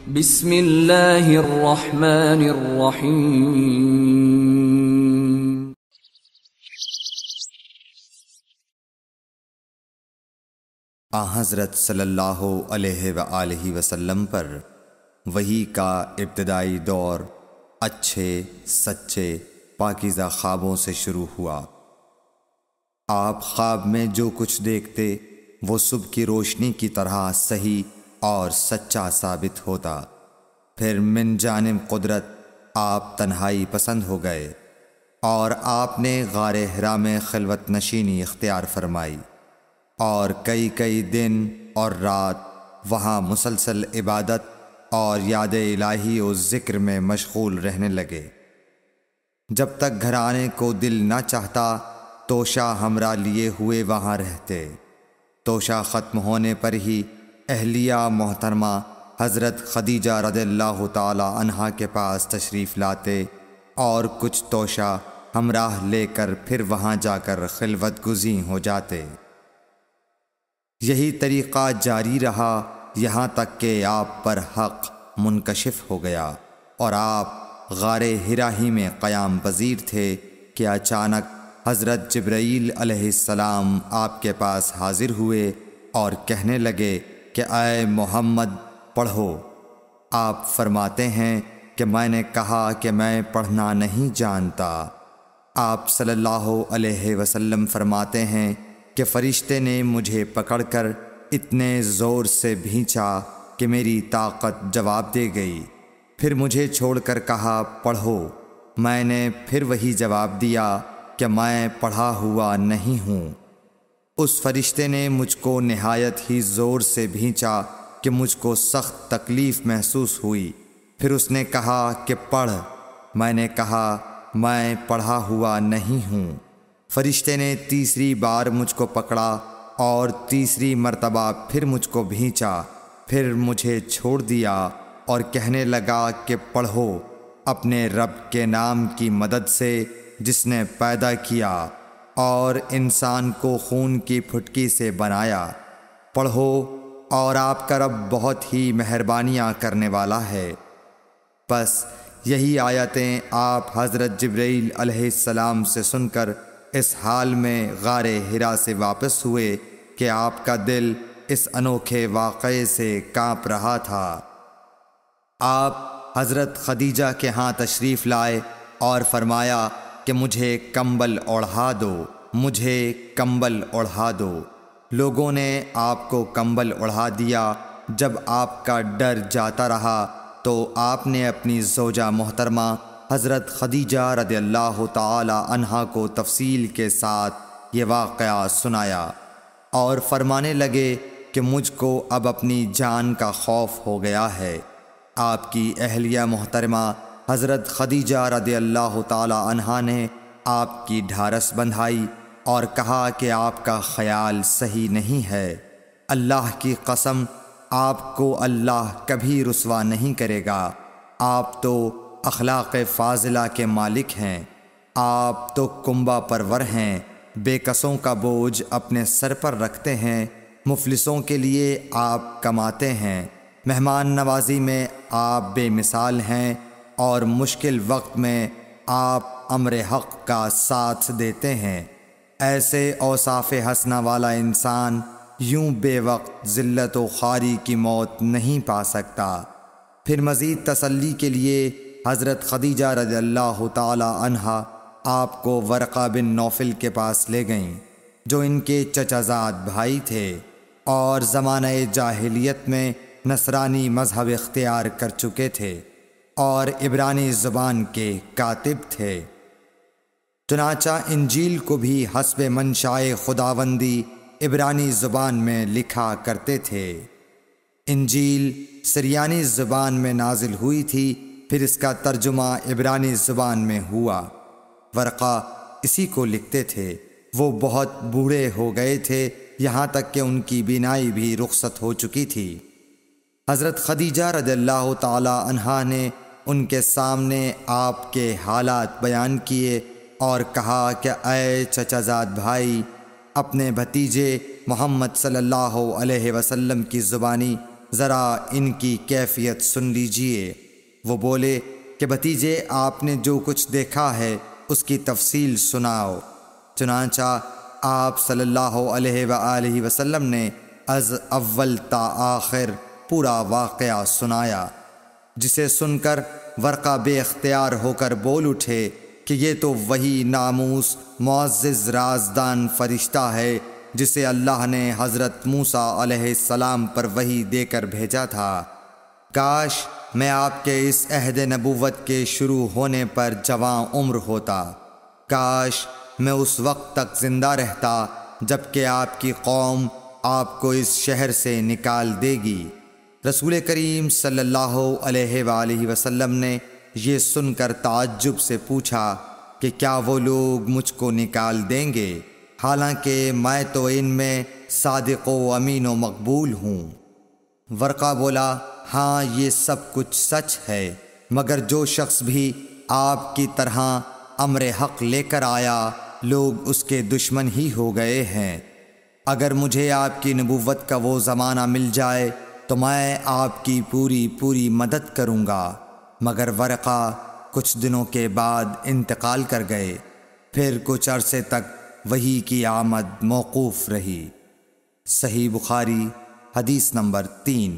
بسم اللہ الرحمن الرحیم۔ حضرت صلی اللہ علیہ وآلہ وسلم پر وحی کا ابتدائی دور اچھے سچے پاکیزہ خوابوں سے شروع ہوا۔ آپ خواب میں جو کچھ دیکھتے وہ صبح کی روشنی کی طرح صحیح اور سچا ثابت ہوتا۔ پھر من جانب قدرت آپ تنہائی پسند ہو گئے اور آپ نے غار حرا میں خلوت نشینی اختیار فرمائی اور کئی دن اور رات وہاں مسلسل عبادت اور یاد الہی و ذکر میں مشغول رہنے لگے۔ جب تک گھر آنے کو دل نہ چاہتا توشہ ہمراہ لیے ہوئے وہاں رہتے۔ توشہ ختم ہونے پر ہی اہلیہ محترمہ حضرت خدیجہ رضی اللہ تعالی عنہا کے پاس تشریف لاتے اور کچھ توشہ ہمراہ لے کر پھر وہاں جا کر خلوت گزین ہو جاتے۔ یہی طریقہ جاری رہا یہاں تک کہ آپ پر حق منکشف ہو گیا اور آپ غار حرا ہی میں قیام پذیر تھے کہ اچانک حضرت جبرائیل علیہ السلام آپ کے پاس حاضر ہوئے اور کہنے لگے کہ اے محمد پڑھو۔ آپ فرماتے ہیں کہ میں نے کہا کہ میں پڑھنا نہیں جانتا۔ آپ صلی اللہ علیہ وسلم فرماتے ہیں کہ فرشتے نے مجھے پکڑ کر اتنے زور سے بھینچا کہ میری طاقت جواب دے گئی۔ پھر مجھے چھوڑ کر کہا پڑھو۔ میں نے پھر وہی جواب دیا کہ میں پڑھا ہوا نہیں ہوں۔ اس فرشتے نے مجھ کو نہایت ہی زور سے بھینچا کہ مجھ کو سخت تکلیف محسوس ہوئی۔ پھر اس نے کہا کہ پڑھ۔ میں نے کہا میں پڑھا ہوا نہیں ہوں۔ فرشتے نے تیسری بار مجھ کو پکڑا اور تیسری مرتبہ پھر مجھ کو بھینچا، پھر مجھے چھوڑ دیا اور کہنے لگا کہ پڑھو اپنے رب کے نام کی مدد سے جس نے پیدا کیا اور انسان کو خون کی پھٹکی سے بنایا۔ پڑھو اور آپ کا رب بہت ہی مہربانیاں کرنے والا ہے۔ بس یہی آیتیں آپ حضرت جبرائیل علیہ السلام سے سن کر اس حال میں غار حرا سے واپس ہوئے کہ آپ کا دل اس انوکھے واقعے سے کانپ رہا تھا۔ آپ حضرت خدیجہ کے ہاں تشریف لائے اور فرمایا کہ مجھے کمبل اوڑھا دو، مجھے کمبل اوڑھا دو۔ لوگوں نے آپ کو کمبل اوڑھا دیا۔ جب آپ کا ڈر جاتا رہا تو آپ نے اپنی زوجہ محترمہ حضرت خدیجہ رضی اللہ تعالی عنہا کو تفصیل کے ساتھ یہ واقعہ سنایا اور فرمانے لگے کہ مجھ کو اب اپنی جان کا خوف ہو گیا ہے۔ آپ کی اہلیہ محترمہ حضرت خدیجہ رضی اللہ تعالی عنہا نے آپ کی ڈھارس بندھائی اور کہا کہ آپ کا خیال صحیح نہیں ہے۔ اللہ کی قسم آپ کو اللہ کبھی رسوا نہیں کرے گا۔ آپ تو اخلاق فاضلہ کے مالک ہیں، آپ تو کنبہ پرور ہیں، بے کسوں کا بوجھ اپنے سر پر رکھتے ہیں، مفلسوں کے لیے آپ کماتے ہیں، مہمان نوازی میں آپ بے مثال ہیں اور مشکل وقت میں آپ امر حق کا ساتھ دیتے ہیں۔ ایسے اوصاف حسنہ والا انسان یوں بے وقت ذلت و خواری کی موت نہیں پا سکتا۔ پھر مزید تسلی کے لیے حضرت خدیجہ رضی اللہ تعالی عنہا آپ کو ورقہ بن نوفل کے پاس لے گئیں جو ان کے چچا زاد بھائی تھے اور زمانہ جاہلیت میں نصرانی مذہب اختیار کر چکے تھے اور عبرانی زبان کے کاتب تھے۔ چنانچہ انجیل کو بھی حسب منشائے خداوندی عبرانی زبان میں لکھا کرتے تھے۔ انجیل سریانی زبان میں نازل ہوئی تھی، پھر اس کا ترجمہ عبرانی زبان میں ہوا۔ ورقہ اسی کو لکھتے تھے۔ وہ بہت بوڑھے ہو گئے تھے، یہاں تک کہ ان کی بینائی بھی رخصت ہو چکی تھی۔ حضرت خدیجہ رضی اللہ تعالی عنہا نے ان کے سامنے آپ کے حالات بیان کیے اور کہا کہ اے چچا زاد بھائی، اپنے بھتیجے محمد صلی اللہ علیہ وسلم کی زبانی ذرا ان کی کیفیت سن لیجئے۔ وہ بولے کہ بھتیجے، آپ نے جو کچھ دیکھا ہے اس کی تفصیل سناؤ۔ چنانچہ آپ صلی اللہ علیہ وآلہ وسلم نے از اول تا آخر پورا واقعہ سنایا، جسے سن کر ورقہ بے اختیار ہو کر بول اٹھے کہ یہ تو وہی ناموس معزز رازدان فرشتہ ہے جسے اللہ نے حضرت موسیٰ علیہ السلام پر وحی دے کر بھیجا تھا۔ کاش میں آپ کے اس عہد نبوت کے شروع ہونے پر جواں عمر ہوتا، کاش میں اس وقت تک زندہ رہتا جب کہ آپ کی قوم آپ کو اس شہر سے نکال دے گی۔ رسول کریم صلی اللہ علیہ وآلہ وسلم نے یہ سن کر تعجب سے پوچھا کہ کیا وہ لوگ مجھ کو نکال دیں گے، حالانکہ میں تو ان میں صادق و امین و مقبول ہوں؟ ورقہ بولا، ہاں یہ سب کچھ سچ ہے، مگر جو شخص بھی آپ کی طرح امر حق لے کر آیا لوگ اس کے دشمن ہی ہو گئے ہیں۔ اگر مجھے آپ کی نبوت کا وہ زمانہ مل جائے تو میں آپ کی پوری مدد کروں گا، مگر ورقہ کچھ دنوں کے بعد انتقال کر گئے، پھر کچھ عرصے تک وحی کی آمد موقوف رہی۔ صحیح بخاری حدیث نمبر 3۔